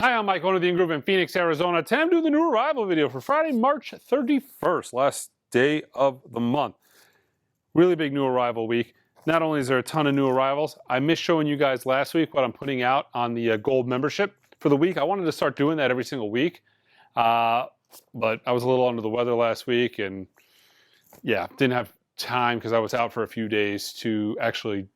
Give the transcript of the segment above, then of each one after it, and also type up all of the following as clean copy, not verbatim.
Hi, I'm Mike, owner of the In-Groove in Phoenix, Arizona. Today I'm doing the new arrival video for Friday, March 31st, last day of the month. Really big new arrival week. Not only is there a ton of new arrivals, I missed showing you guys last week what I'm putting out on the gold membership for the week. I wanted to start doing that every single week, but I was a little under the weather last week and yeah, didn't have time because I was out for a few days to actually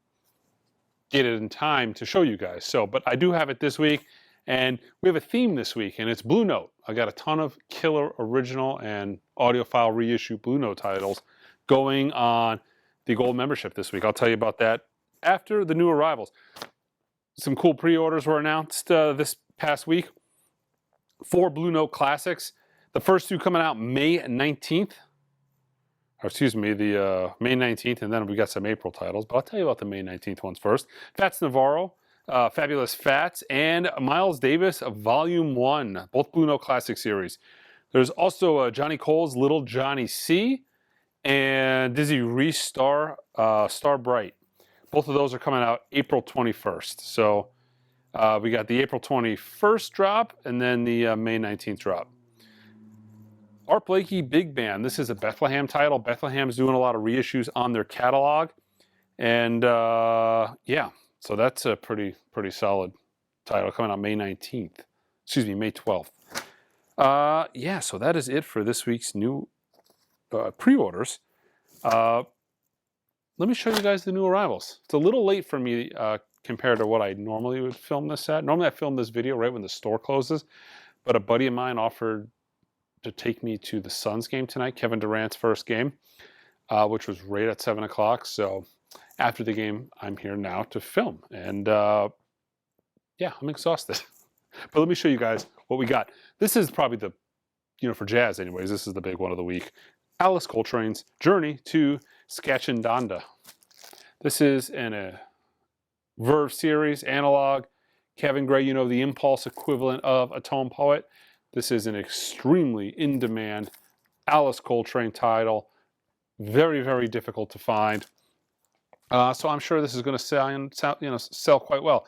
get it in time to show you guys. But I do have it this week. And we have a theme this week, and it's Blue Note. I got a ton of killer original and audiophile reissue Blue Note titles going on the gold membership this week. I'll tell you about that after the new arrivals. Some cool pre-orders were announced this past week. 4 Blue Note classics. The first 2 coming out May 19th. Or excuse me, the May 19th, and then we got some April titles. But I'll tell you about the May 19th ones first. Fats Navarro. Fabulous Fats, and Miles Davis Volume 1, both Blue Note Classic series. There's also Johnny Cole's Little Johnny C and Dizzy Reese Star Bright. Both of those are coming out April 21st. So we got the April 21st drop and then the May 19th drop. Art Blakey Big Band. This is a Bethlehem title. Bethlehem's doing a lot of reissues on their catalog. And yeah. So that's a pretty solid title coming out May 19th. Excuse me, May 12th. Yeah, so that is it for this week's new pre-orders. Let me show you guys the new arrivals. It's a little late for me compared to what I normally would film this at. Normally I film this video right when the store closes, but a buddy of mine offered to take me to the Suns game tonight, Kevin Durant's first game, which was right at 7 o'clock. So after the game, I'm here now to film. And yeah, I'm exhausted. But let me show you guys what we got. This is probably the, for jazz anyways, this is the big one of the week. Alice Coltrane's Journey to Skachandanda. This is in a Verve series, analog. Kevin Gray, the Impulse equivalent of a tone poet. This is an extremely in-demand Alice Coltrane title. Very, very difficult to find. So I'm sure this is going to sell quite well.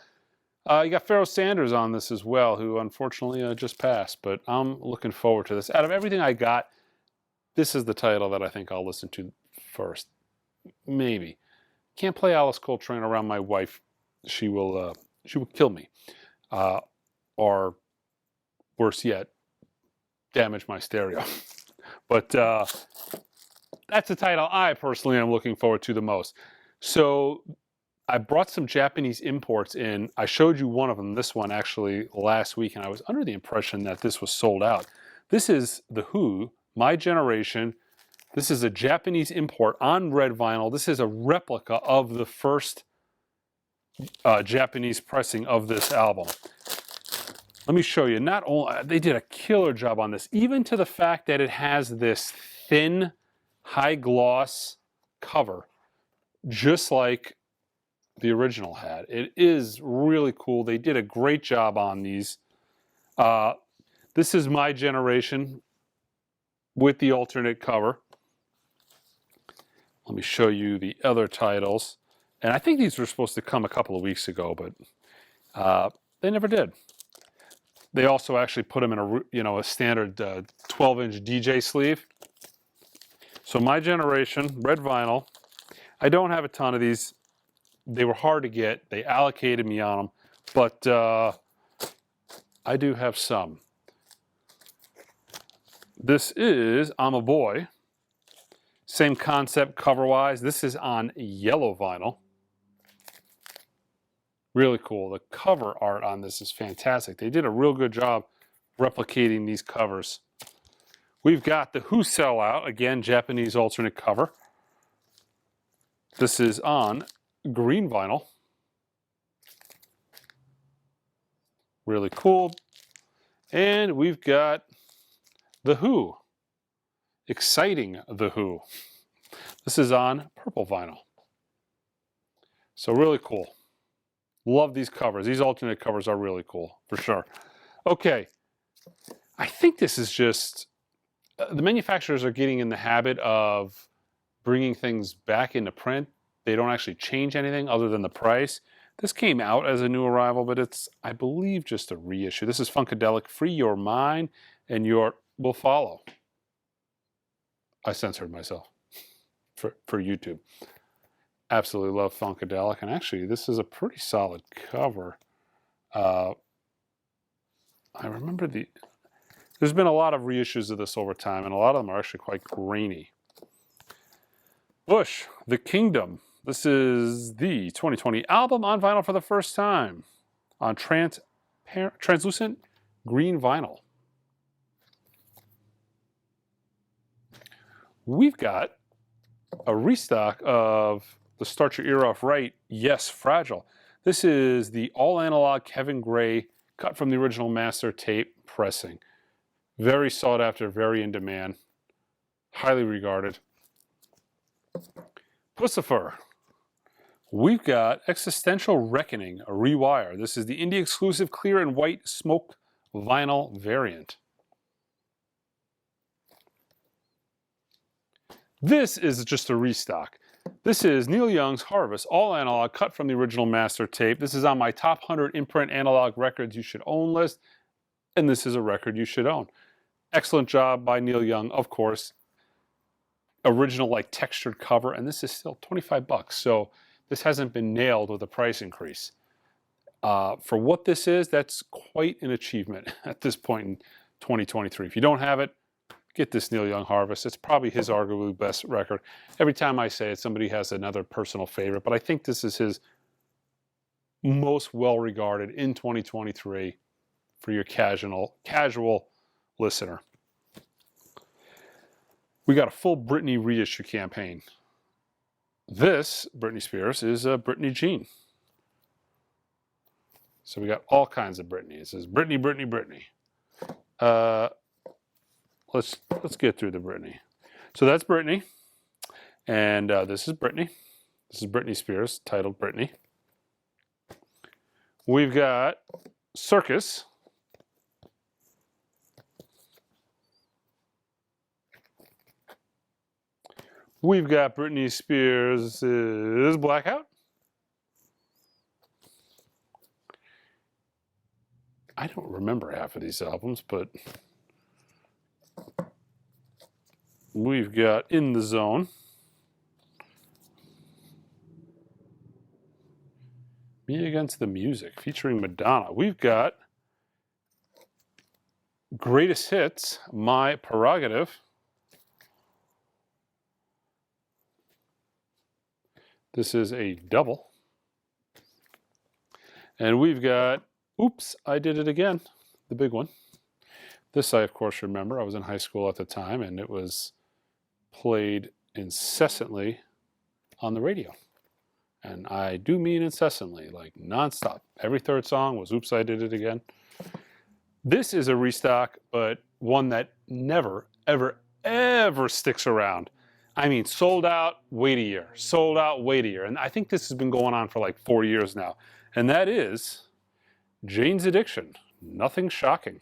You got Pharoah Sanders on this as well, who unfortunately just passed, but I'm looking forward to this. Out of everything I got, this is the title that I think I'll listen to first. Maybe. Can't play Alice Coltrane around my wife. She will kill me. Or worse yet, damage my stereo. But that's the title I personally am looking forward to the most. So I brought some Japanese imports in. I showed you one of them, this one actually, last week, and I was under the impression that this was sold out. This is The Who, My Generation. This is a Japanese import on red vinyl. This is a replica of the first Japanese pressing of this album. Let me show you. Not only, they did a killer job on this, even to the fact that it has this thin, high gloss cover, just like the original had. It is really cool. They did a great job on these. This is My Generation with the alternate cover. Let me show you the other titles. And I think these were supposed to come a couple of weeks ago, but they never did. They also actually put them in a standard 12-inch DJ sleeve. So My Generation, red vinyl. I don't have a ton of these. They were hard to get. They allocated me on them, but I do have some. This is I'm a Boy. Same concept cover-wise. This is on yellow vinyl. Really cool. The cover art on this is fantastic. They did a real good job replicating these covers. We've got the Who Sellout, again, Japanese alternate cover. This is on green vinyl. Really cool. And we've got The Who. Exciting The Who. This is on purple vinyl. So really cool. Love these covers. These alternate covers are really cool, for sure. Okay. I think this is just... the manufacturers are getting in the habit of bringing things back into print. They don't actually change anything other than the price. This came out as a new arrival, but it's, I believe, just a reissue. This is Funkadelic, Free Your Mind, and Your Will Follow. I censored myself for YouTube. Absolutely love Funkadelic, and actually, this is a pretty solid cover. I remember there's been a lot of reissues of this over time, and a lot of them are actually quite grainy. Bush, The Kingdom. This is the 2020 album on vinyl for the first time on translucent green vinyl. We've got a restock of the Start Your Ear Off Right, Yes, Fragile. This is the all-analog Kevin Gray cut from the original master tape pressing. Very sought after, very in demand, highly regarded. Pussifer. We've got Existential Reckoning, a rewire. This is the indie exclusive clear and white smoke vinyl variant. This is just a restock. This is Neil Young's Harvest, all analog, cut from the original master tape. This is on my top 100 imprint analog records you should own list, and this is a record you should own. Excellent job by Neil Young, of course. Original, like, textured cover, and this is still 25 bucks, so this hasn't been nailed with a price increase. For what this is, that's quite an achievement at this point in 2023. If you don't have it, get this Neil Young Harvest. It's probably his arguably best record. Every time I say it, somebody has another personal favorite, but I think this is his most well-regarded in 2023 for your casual listener. We got a full Britney reissue campaign. This Britney Spears is a Britney Jean. So we got all kinds of Britney. It says Britney, Britney, Britney. Let's get through the Britney. So that's Britney, and this is Britney. This is Britney Spears, titled Britney. We've got Circus. We've got Britney Spears' Blackout. I don't remember half of these albums, but we've got In the Zone. Me Against the Music, featuring Madonna. We've got Greatest Hits, My Prerogative. This is a double. And we've got Oops, I Did It Again, the big one. This I, of course, remember. I was in high school at the time, and it was played incessantly on the radio. And I do mean incessantly, like nonstop. Every third song was Oops, I Did It Again. This is a restock, but one that never, ever, ever sticks around. I mean, sold out, wait a year. Sold out, wait a year. And I think this has been going on for like 4 years now. And that is Jane's Addiction. Nothing Shocking.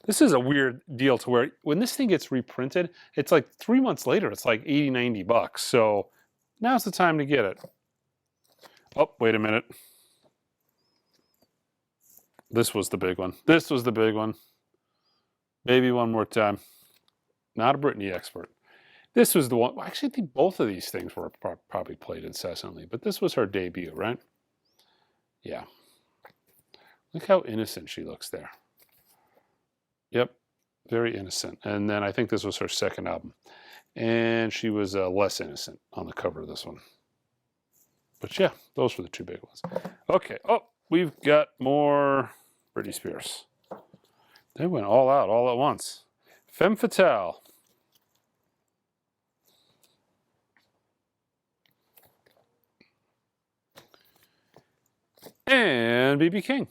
This is a weird deal to where when this thing gets reprinted, it's like 3 months later, it's like 80, 90 bucks. So now's the time to get it. Oh, wait a minute. This was the big one. This was the big one. Maybe one more time. Not a Britney expert. This was the one. Actually, I think both of these things were probably played incessantly, but this was her debut, right? Yeah. Look how innocent she looks there. Yep, very innocent. And then I think this was her second album. And she was less innocent on the cover of this one. But yeah, those were the two big ones. Okay, oh, we've got more Britney Spears. They went all out, all at once. Femme Fatale. And B.B. King.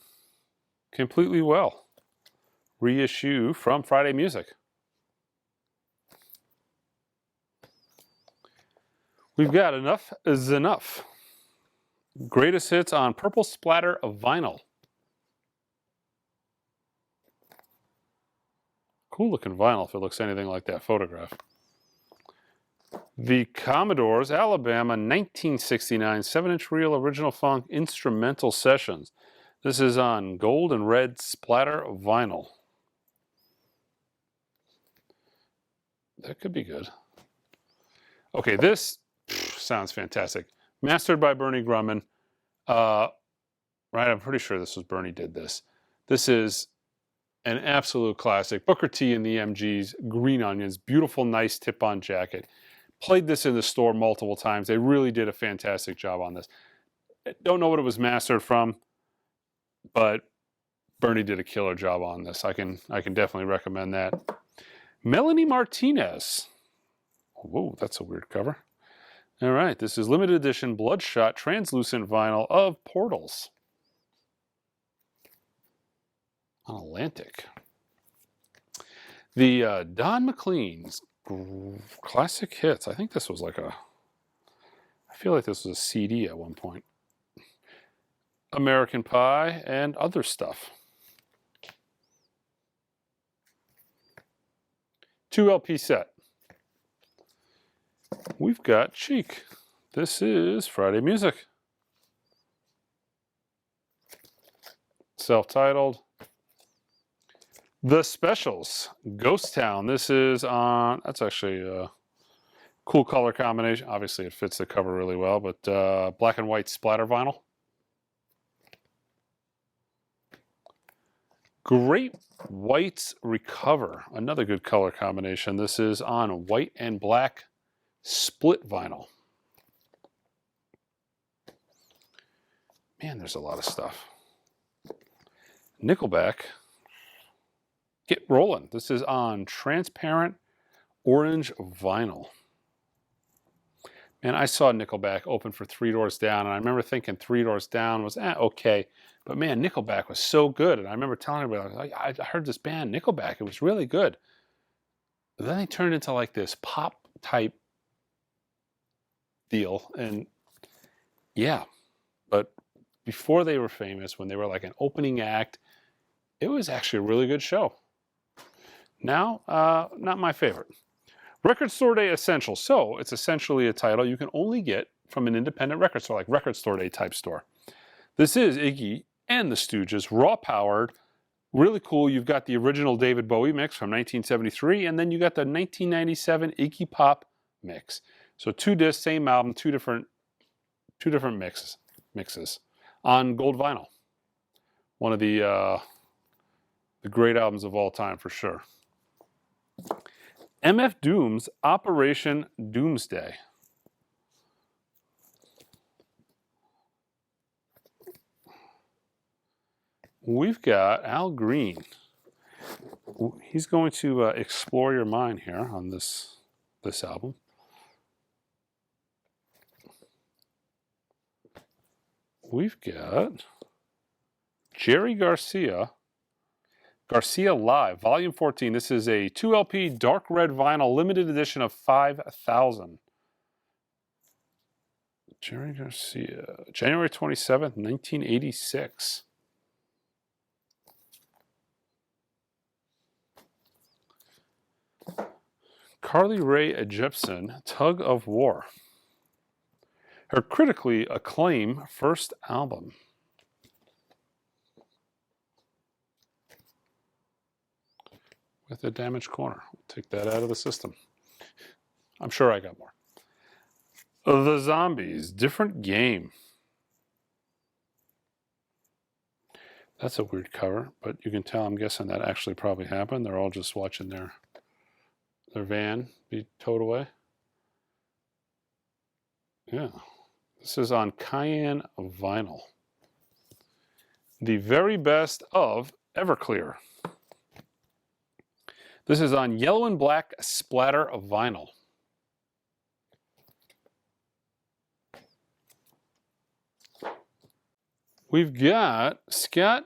Completely Well. Reissue from Friday Music. We've got Enough Is Enough. Greatest Hits on Purple Splatter of Vinyl. Cool looking vinyl if it looks anything like that photograph. The Commodores, Alabama, 1969, 7-inch reel original funk instrumental sessions. This is on gold and red splatter vinyl. That could be good. Okay, this sounds fantastic. Mastered by Bernie Grumman. Right, I'm pretty sure this was Bernie did this. This is an absolute classic. Booker T and the MGs, Green Onions, beautiful, nice tip-on jacket. Played this in the store multiple times. They really did a fantastic job on this. Don't know what it was mastered from, but Bernie did a killer job on this. I can definitely recommend that. Melanie Martinez. Whoa, that's a weird cover. All right, this is limited edition bloodshot translucent vinyl of Portals on Atlantic. The Don McLean's classic hits. I think this was like a, I feel like this was a CD at one point. American Pie and other stuff. 2 LP set. We've got Cheek. This is Friday Music. Self-titled. The Specials, Ghost Town. This is on, that's actually a cool color combination. Obviously, it fits the cover really well, but black and white splatter vinyl. Great Whites Recover, another good color combination. This is on white and black split vinyl. Man, there's a lot of stuff. Nickelback, Get Rollin'. This is on transparent orange vinyl. Man, I saw Nickelback open for Three Doors Down, and I remember thinking Three Doors Down was okay. But man, Nickelback was so good. And I remember telling everybody, I heard this band, Nickelback, it was really good. But then they turned into like this pop type deal. And yeah, but before they were famous, when they were like an opening act, it was actually a really good show. Now, not my favorite. Record Store Day Essentials. So it's essentially a title you can only get from an independent record store, like Record Store Day type store. This is Iggy and the Stooges, raw powered, really cool. You've got the original David Bowie mix from 1973, and then you got the 1997 Iggy Pop mix. So 2 discs, same album, two different mixes on gold vinyl. One of the great albums of all time for sure. MF Doom's Operation Doomsday. We've got Al Green. He's going to explore your mind here on this album. We've got Jerry Garcia Live, Volume 14. This is a 2 LP dark red vinyl, limited edition of 5,000. Jerry Garcia, January 27th, 1986. Carly Rae Jepsen, Tug of War. Her critically acclaimed first album. With a damaged corner. Take that out of the system. I'm sure I got more. The Zombies, Different Game. That's a weird cover, but you can tell, I'm guessing that actually probably happened. They're all just watching their van be towed away. Yeah. This is on Cayenne vinyl. The Very Best of Everclear. This is on yellow and black splatter of vinyl. We've got Scott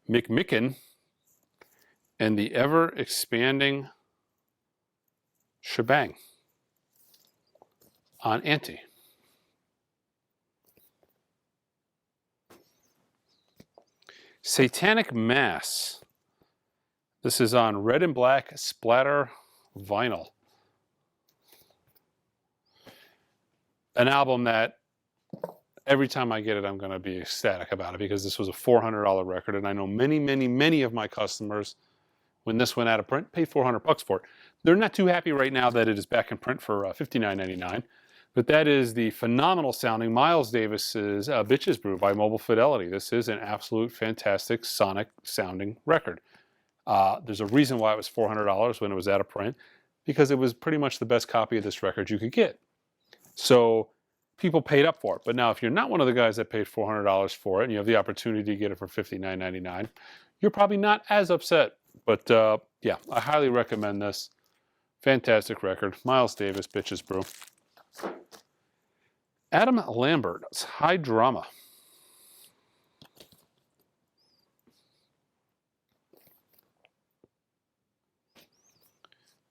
McMicken and the ever-expanding Shebang on Anti. Satanic Mass. This is on red and black splatter vinyl. an album that every time I get it, I'm going to be ecstatic about it because this was a $400 record. And I know many, many, many of my customers, when this went out of print, paid $400 for it. They're not too happy right now that it is back in print for $59.99. But that is the phenomenal sounding Miles Davis's Bitches Brew by Mobile Fidelity. This is an absolute fantastic sonic sounding record. There's a reason why it was $400 when it was out of print, because it was pretty much the best copy of this record you could get. So people paid up for it. But now if you're not one of the guys that paid $400 for it and you have the opportunity to get it for $59.99, you're probably not as upset. But yeah, I highly recommend this. Fantastic record. Miles Davis, Bitches Brew. Adam Lambert's High Drama.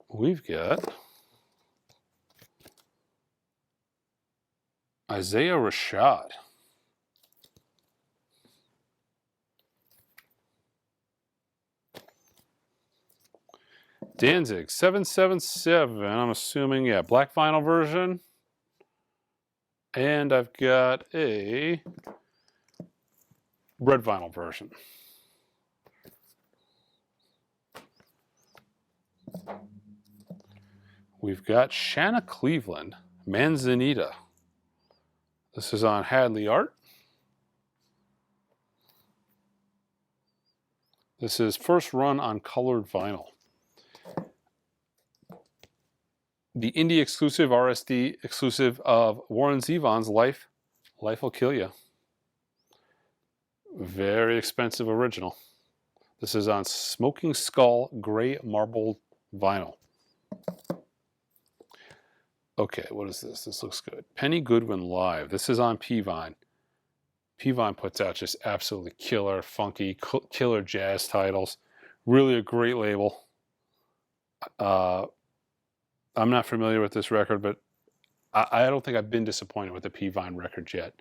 We've got Isaiah Rashad. Danzig 777. I'm assuming, yeah, black vinyl version. And I've got a red vinyl version. We've got Shanna Cleveland, Manzanita. This is on Hadley Art. This is first run on colored vinyl. The indie exclusive, RSD exclusive of Warren Zevon's Life Will Kill You. Very expensive original. This is on Smoking Skull gray marble vinyl. Okay, what is this? This looks good. Penny Goodwin Live. This is on P-Vine. P-Vine puts out just absolutely killer, funky, killer jazz titles. Really a great label. I'm not familiar with this record, but I don't think I've been disappointed with the P-Vine records yet.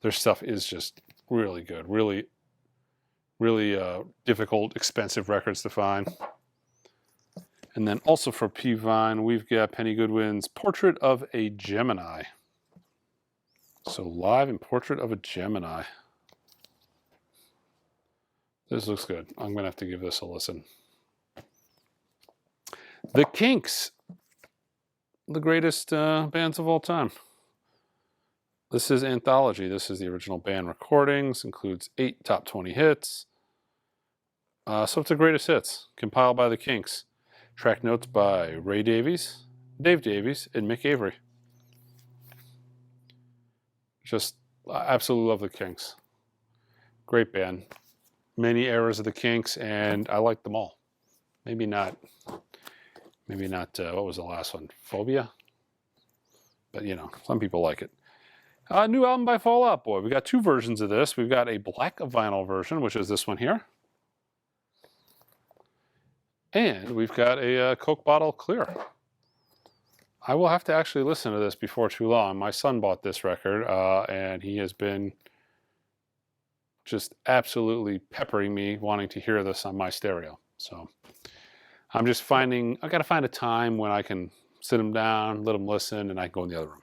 Their stuff is just really good. Really, really difficult, expensive records to find. And then also for P-Vine, we've got Penny Goodwin's Portrait of a Gemini. So live in Portrait of a Gemini. This looks good. I'm going to have to give this a listen. The Kinks. The greatest bands of all time. This is Anthology. This is the original band recordings. Includes 8 top 20 hits. So it's the greatest hits. Compiled by the Kinks. Track notes by Ray Davies, Dave Davies, and Mick Avery. Just absolutely love the Kinks. Great band. Many eras of the Kinks, and I like them all. Maybe not, what was the last one? Phobia? But, you know, some people like it. New album by Fall Out Boy. We got 2 versions of this. We've got a black vinyl version, which is this one here. And we've got a Coke bottle clear. I will have to actually listen to this before too long. My son bought this record, and he has been just absolutely peppering me wanting to hear this on my stereo. So I'm just I got to find a time when I can sit him down, let him listen, and I can go in the other room.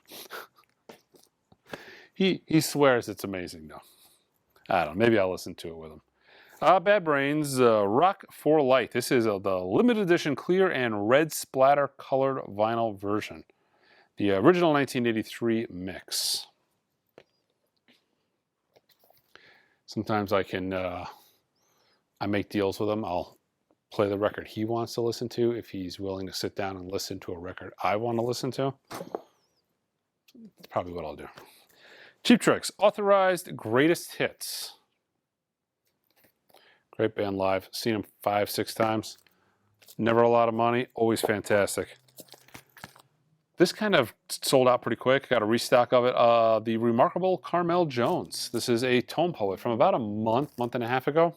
He swears it's amazing, though. I don't know. Maybe I'll listen to it with him. Bad Brains, Rock for Light. This is the limited edition clear and red splatter colored vinyl version. The original 1983 mix. Sometimes I make deals with him. I'll play the record he wants to listen to if he's willing to sit down and listen to a record I want to listen to. That's probably what I'll do. Cheap Tricks, Authorized Greatest Hits. Great band live. Seen them 5, 6 times. Never a lot of money. Always fantastic. This kind of sold out pretty quick. Got a restock of it. The Remarkable Carmel Jones. This is a tone poet from about a month and a half ago.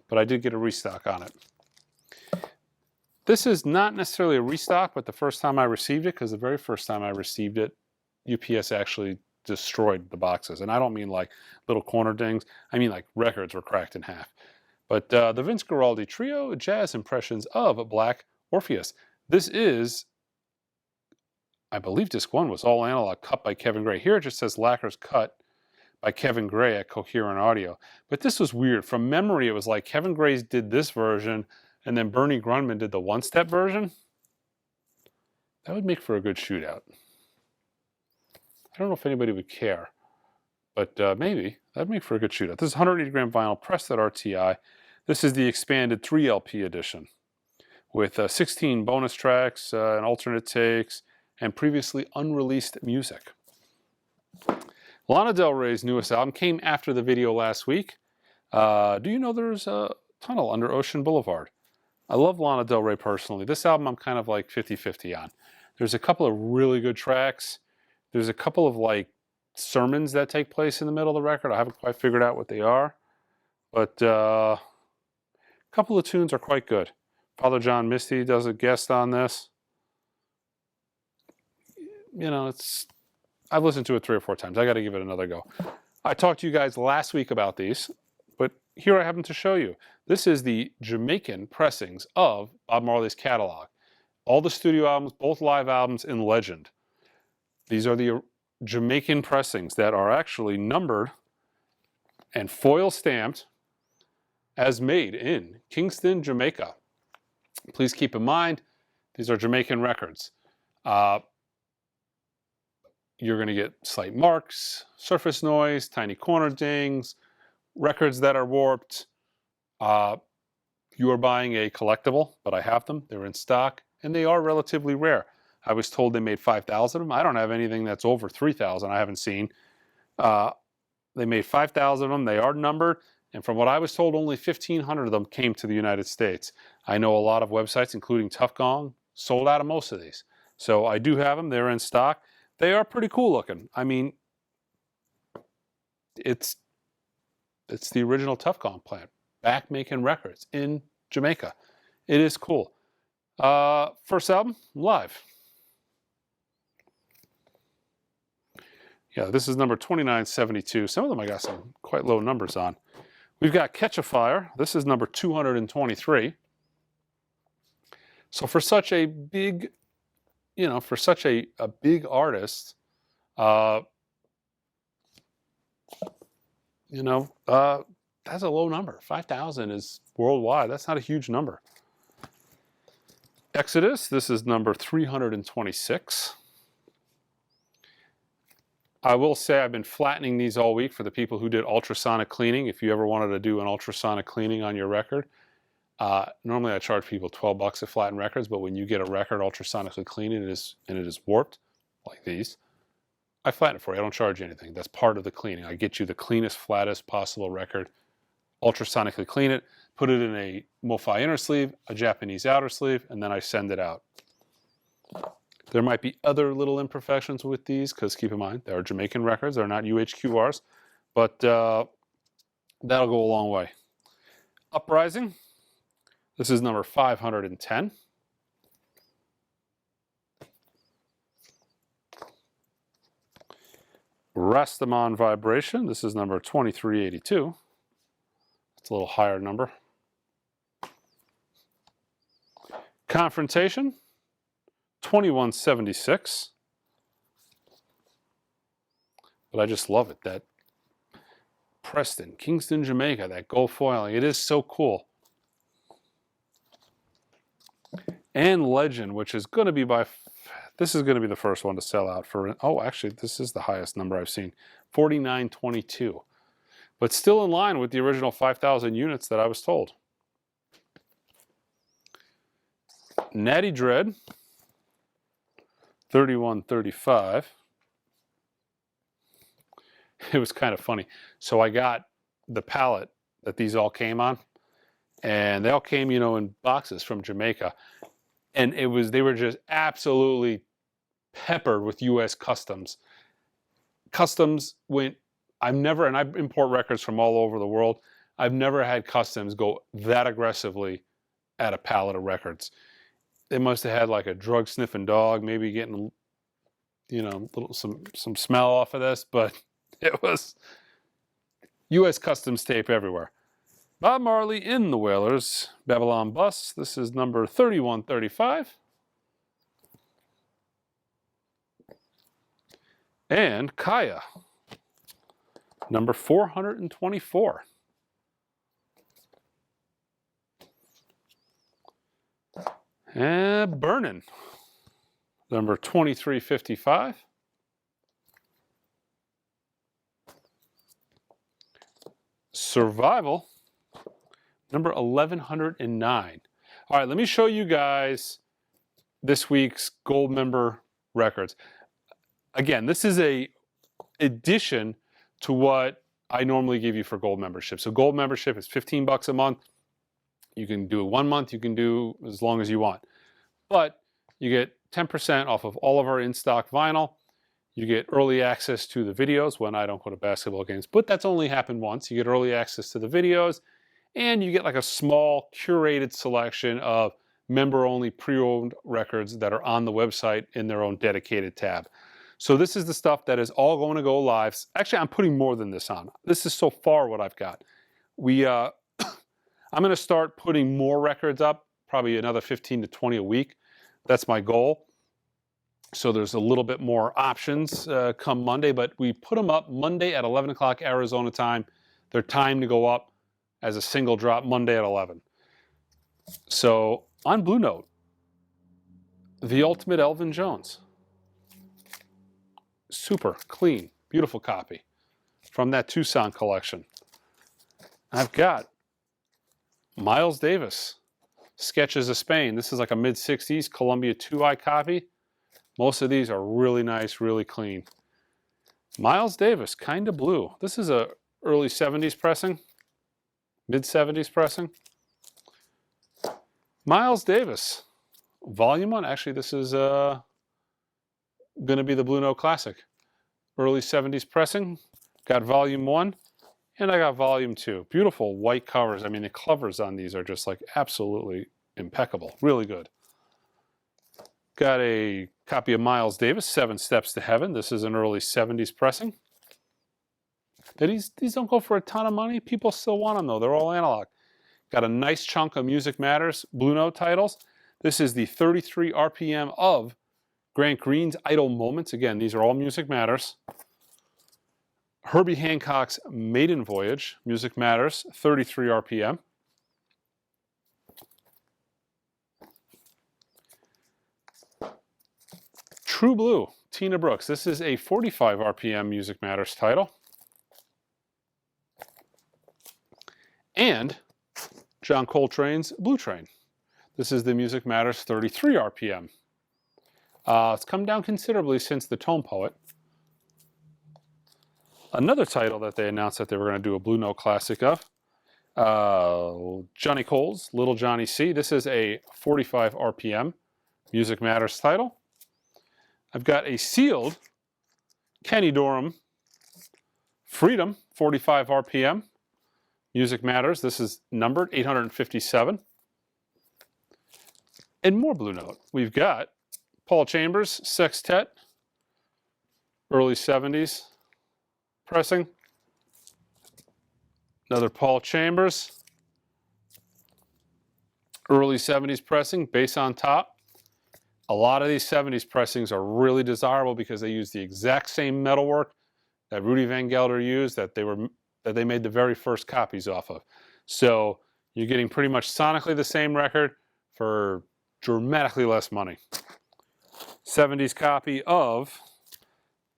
But I did get a restock on it. This is not necessarily a restock, but the first time I received it, because the very first time I received it, UPS actually destroyed the boxes. And I don't mean like little corner dings. I mean like records were cracked in half. But the Vince Guaraldi Trio, Jazz Impressions of Black Orpheus. This is I believe disc 1 was all analog, cut by Kevin Gray. Here it just says lacquers cut by Kevin Gray at Coherent Audio. But this was weird. From memory, it was like Kevin Gray did this version, and then Bernie Grundman did the one-step version. That would make for a good shootout. I don't know if anybody would care, but maybe. That'd make for a good shootout. This is 180-gram vinyl, pressed at RTI. This is the expanded 3LP edition with 16 bonus tracks and alternate takes and previously unreleased music. Lana Del Rey's newest album came after the video last week. Do you know there's a tunnel under Ocean Boulevard? I love Lana Del Rey personally. This album I'm kind of like 50-50 on. There's a couple of really good tracks. There's a couple of like sermons that take place in the middle of the record. I haven't quite figured out what they are, but a couple of tunes are quite good. Father John Misty does a guest on this. You know, I've listened to it 3 or 4 times. I got to give it another go. I talked to you guys last week about these, but here I have them to show you. This is the Jamaican pressings of Bob Marley's catalog. All the studio albums, both live albums in Legend. These are the Jamaican pressings that are actually numbered and foil stamped as made in Kingston, Jamaica. Please keep in mind, these are Jamaican records. You're going to get slight marks, surface noise, tiny corner dings, records that are warped. You are buying a collectible, but I have them. They're in stock, and they are relatively rare. I was told they made 5,000 of them. I don't have anything that's over 3,000 I haven't seen. They made 5,000 of them. They are numbered. And from what I was told, only 1,500 of them came to the United States. I know a lot of websites, including Tough Gong, sold out of most of these. So I do have them. They're in stock. They are pretty cool looking. I mean, it's the original Tough Gong plant, back making records in Jamaica. It is cool. First album, live. Yeah, this is number 2972. Some of them I got some quite low numbers on. We've got Catch a Fire. This is number 223. So for such a big, for such a big artist, that's a low number. 5,000 is worldwide. That's not a huge number. Exodus, this is number 326. I will say I've been flattening these all week for the people who did ultrasonic cleaning. If you ever wanted to do an ultrasonic cleaning on your record, normally I charge people $12 to flatten records, but when you get a record ultrasonically cleaned and it is warped, like these, I flatten it for you. I don't charge you anything. That's part of the cleaning. I get you the cleanest, flattest possible record, ultrasonically clean it, put it in a MoFi inner sleeve, a Japanese outer sleeve, and then I send it out. There might be other little imperfections with these, because keep in mind, they are Jamaican records. They're not UHQRs, but that'll go a long way. Uprising, this is number 510. Rastaman Vibration, this is number 2382. It's a little higher number. Confrontation, 2176. But I just love it, that Preston, Kingston, Jamaica, that gold foiling. It is so cool. And Legend, which is going to be this is going to be the first one to sell out for, oh, actually, this is the highest number I've seen, 4922. But still in line with the original 5,000 units that I was told. Natty Dread, 3135. It was kind of funny. So I got the pallet that these all came on, and they all came, in boxes from Jamaica. And they were just absolutely peppered with U.S. customs. Customs went, and I import records from all over the world. I've never had customs go that aggressively at a pallet of records. They must have had like a drug sniffing dog, maybe getting, some smell off of this, but it was U.S. customs tape everywhere. Bob Marley in the Wailers, Babylon Bus. This is number 3135. And Kaya, number 424. And Burnin', number 2355. Survival, number 1109. All right, let me show you guys this week's gold member records. Again, this is a addition to what I normally give you for gold membership. So gold membership is 15 bucks a month. You can do it 1 month, you can do as long as you want. But you get 10% off of all of our in-stock vinyl. You get early access to the videos when I don't go to basketball games, but that's only happened once. You get early access to the videos, and you get like a small curated selection of member-only pre-owned records that are on the website in their own dedicated tab. So this is the stuff that is all going to go live. Actually, I'm putting more than this on. This is so far what I've got. I'm going to start putting more records up, probably another 15 to 20 a week. That's my goal. So there's a little bit more options come Monday, but we put them up Monday at 11 o'clock Arizona time. They're timed to go up as a single drop Monday at 11. So on Blue Note, the ultimate Elvin Jones. Super clean, beautiful copy from that Tucson collection. I've got Miles Davis, Sketches of Spain. This is like a mid-60s Columbia 2i copy. Most of these are really nice, really clean. Miles Davis, Kinda Blue. This is a early 70s pressing, mid-70s pressing. Miles Davis, Volume 1. Actually, this is going to be the Blue Note Classic. Early 70s pressing. Got Volume 1. And I got Volume 2. Beautiful white covers. I mean, the covers on these are just like absolutely impeccable. Really good. Got a copy of Miles Davis, 7 Steps to Heaven. This is an early 70s pressing. These don't go for a ton of money. People still want them, though. They're all analog. Got a nice chunk of Music Matters Blue Note titles. This is the 33 RPM of Grant Green's Idle Moments. Again, these are all Music Matters. Herbie Hancock's Maiden Voyage, Music Matters, 33 RPM. True Blue, Tina Brooks. This is a 45 RPM Music Matters title. And John Coltrane's Blue Train. This is the Music Matters 33 RPM. It's come down considerably since The Tone Poet. Another title that they announced that they were going to do a Blue Note Classic of, Johnny Cole's Little Johnny C. This is a 45 RPM Music Matters title. I've got a sealed Kenny Dorham Freedom, 45 RPM Music Matters. This is numbered 857. And more Blue Note. We've got Paul Chambers Sextet, early 70s pressing. Another Paul Chambers, early 70s pressing, bass on top. A lot of these 70s pressings are really desirable because they use the exact same metalwork that Rudy Van Gelder used that they made the very first copies off of. So you're getting pretty much sonically the same record for dramatically less money. 70s copy of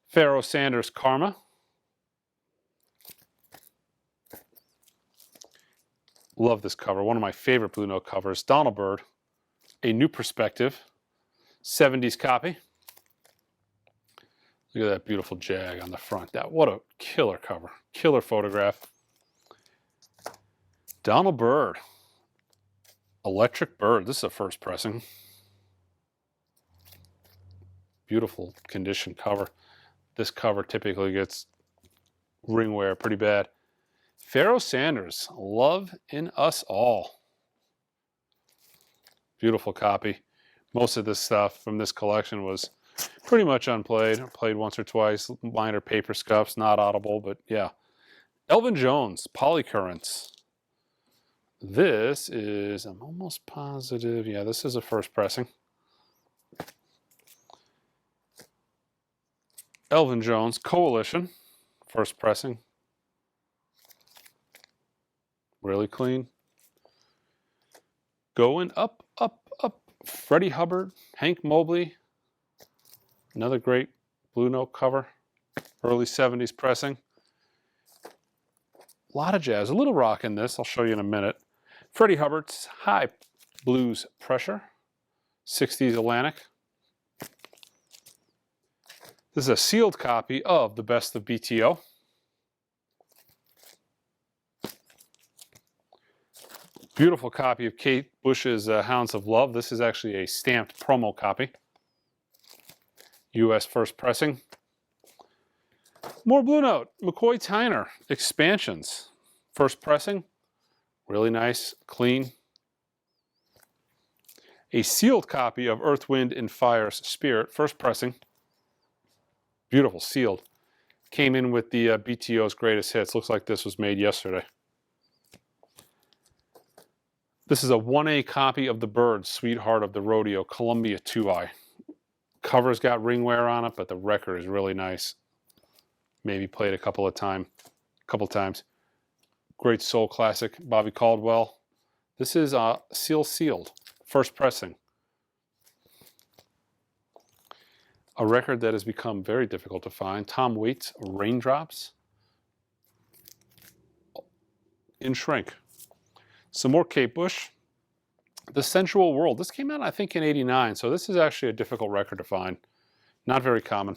Pharoah Sanders' Karma. Love this cover. One of my favorite Blue Note covers. Donald Byrd, A New Perspective, 70s copy. Look at that beautiful jag on the front. What a killer cover. Killer photograph. Donald Byrd, Electric Bird. This is a first pressing. Beautiful condition cover. This cover typically gets ring wear pretty bad. Pharoah Sanders, Love in Us All. Beautiful copy. Most of this stuff from this collection was pretty much unplayed. Played once or twice, minor paper scuffs, not audible, but yeah. Elvin Jones, Polycurrents. This is, I'm almost positive, yeah, this is a first pressing. Elvin Jones, Coalition, first pressing. Really clean. Going up, up, up. Freddie Hubbard, Hank Mobley. Another great Blue Note cover. Early 70s pressing. A lot of jazz, a little rock in this. I'll show you in a minute. Freddie Hubbard's High Blues Pressure. 60s Atlantic. This is a sealed copy of The Best of BTO. Beautiful copy of Kate Bush's Hounds of Love. This is actually a stamped promo copy. U.S. first pressing. More Blue Note. McCoy Tyner, Expansions. First pressing. Really nice, clean. A sealed copy of Earth, Wind, and Fire's Spirit. First pressing. Beautiful, sealed. Came in with the BTO's greatest hits. Looks like this was made yesterday. This is a 1A copy of The Byrds, Sweetheart of the Rodeo, Columbia 2i. Cover's got ring wear on it, but the record is really nice. Maybe played a couple times. Great soul classic, Bobby Caldwell. This is sealed, first pressing. A record that has become very difficult to find. Tom Waits, Raindrops. In shrink. Some more Kate Bush. The Sensual World. This came out, I think, in '89, so this is actually a difficult record to find. Not very common.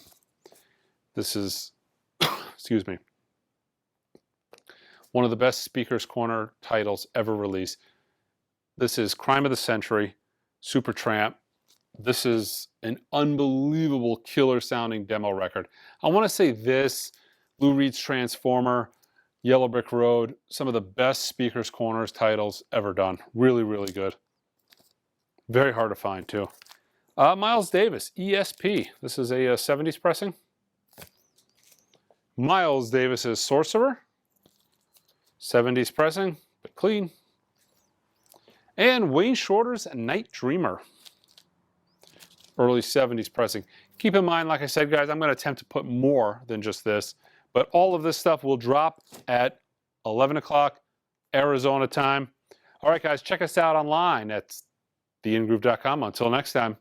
This is, excuse me, one of the best Speaker's Corner titles ever released. This is Crime of the Century, Supertramp. This is an unbelievable killer-sounding demo record. I want to say this, Lou Reed's Transformer, Yellow Brick Road, some of the best Speaker's Corners titles ever done. Really, really good. Very hard to find, too. Miles Davis, ESP. This is a 70s pressing. Miles Davis's Sorcerer. 70s pressing, but clean. And Wayne Shorter's Night Dreamer. Early 70s pressing. Keep in mind, like I said, guys, I'm going to attempt to put more than just this. But all of this stuff will drop at 11 o'clock Arizona time. All right, guys, check us out online at theingroove.com. Until next time.